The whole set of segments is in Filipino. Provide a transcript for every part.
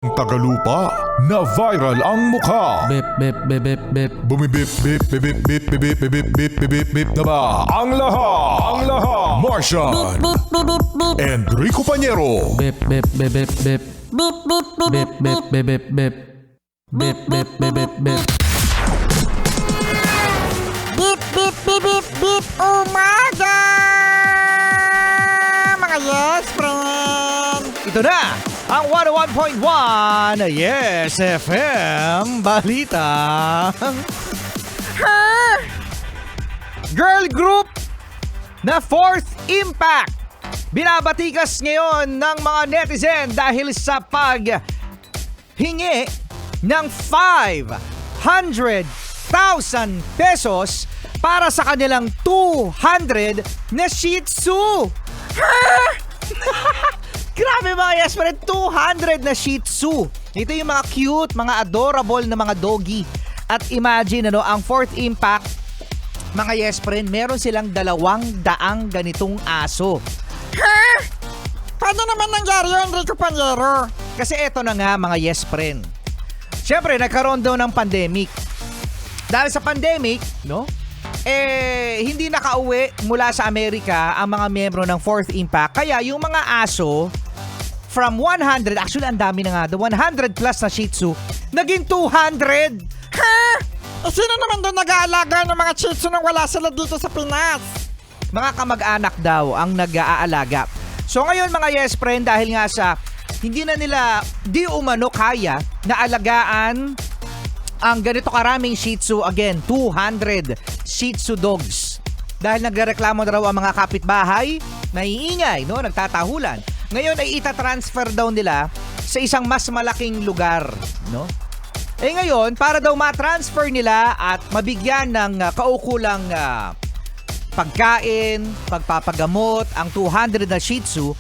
Tagalupa na viral ang mukha. Bip, bip, bip, bip, bip. Bumibip, bip, bip, bip, bip, bip, bip, bip, bip, bip, bip na ba? Ang lahat. Martian. And Rico Pañero. Bip, bip, bip, bip, bip. Bip, bip, bip, bip, bip, bip, bip. Bip, bip, bip, bip, bip. Bip, bip, bip, bip, bip, umaga! Mga yes, friend! Ito na ang 101.1 Yes FM Balita. Ha? Girl group na Fourth Impact binabatikas ngayon ng mga netizen dahil sa paghingi ng 500,000 pesos para sa kanilang 200 na Shih Tzu. Grabe mga yes friend, 200 na Shih Tzu. Ito yung mga cute, mga adorable na mga doggy. At imagine ang Fourth Impact, mga yes friend, meron silang 200 ganitong aso. Ha? Paano naman nangyari yun, Rico Pañero? Kasi eto na nga mga yes friend. Siyempre, nagkaroon daw ng pandemic. Dahil sa pandemic, hindi nakauwi mula sa Amerika ang mga miyembro ng Fourth Impact. Kaya yung mga aso, from 100, actually ang dami na nga, the 100 plus na Shih Tzu, naging 200. Ha? Sino naman doon nag-aalaga ng mga Shih Tzu nang wala sila dito sa Pinas? Mga kamag-anak daw ang nag-aalaga. So ngayon mga yes friend, dahil nga sa hindi na nila di umano kaya na alagaan ang ganito karaming Shih Tzu, again, 200 Shih Tzu dogs. Dahil nagrereklamo na raw ang mga kapitbahay, naiingay, nagtatahulan. Ngayon ay itatransfer daw nila sa isang mas malaking lugar, ngayon, para daw ma-transfer nila at mabigyan ng kaukulang pagkain, pagpapagamot, ang 200 na Shih Tzu,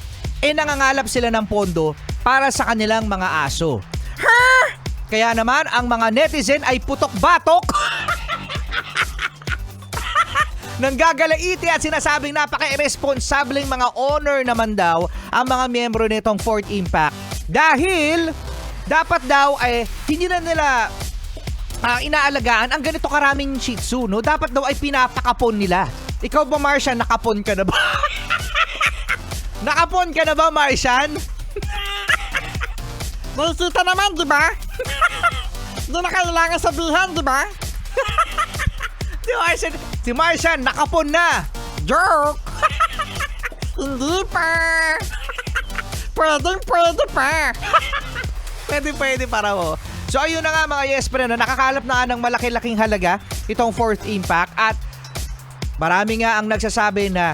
nangangalap sila ng pondo para sa kanilang mga aso. Ha? Kaya naman, ang mga netizen ay putok-batok nanggagalaiti at sinasabing napaka-irresponsableng mga owner naman daw ang mga miyembro nitong Fourth Impact. Dahil dapat daw hindi na nila inaalagaan ang ganito karaming Shih Tzu, Dapat daw ay pinapakapon nila. Ikaw ba, Martian, nakapon ka na ba? Nakapon ka na ba, Martian? Nakikita naman, di ba? Hindi na kailangan sabihan, di ba? Si Martian, nakapon na. Joke! Hindi pa! Pwede pa! Pwede para mo. So ayun na nga mga yes friend, nakakalap na nga ng malaki-laking halaga itong Fourth Impact at marami nga ang nagsasabi na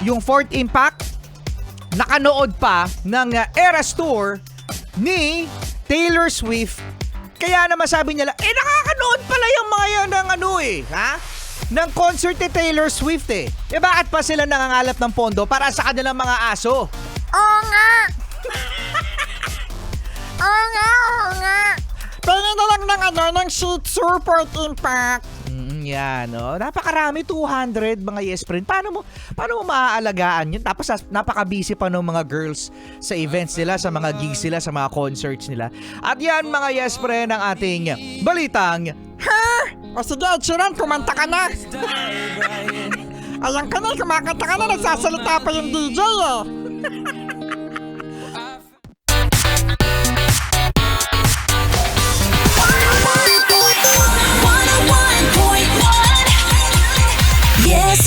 yung Fourth Impact nakanood pa ng Eras Tour ni Taylor Swift. Kaya naman sabi nila, nakakanood pala yung mga yan ng ng concert ni Taylor Swift bakit pa sila nangangalap ng pondo para sa kanilang mga aso? Oo nga! Oo nga! Pwede na lang ng Shih Tzu Fourth Impact. Yan, napakarami, 200 mga yes friend. Paano mo maaalagaan yun? Tapos napaka-busy pa ng mga girls sa events nila, sa mga gigs nila, sa mga concerts nila. At yan mga yes friend ang ating balitang. Ha? O sige, Chiran, kumanta ka na. Ayan ka na, kumakanta ka na, nagsasalita pa yung DJ Yes,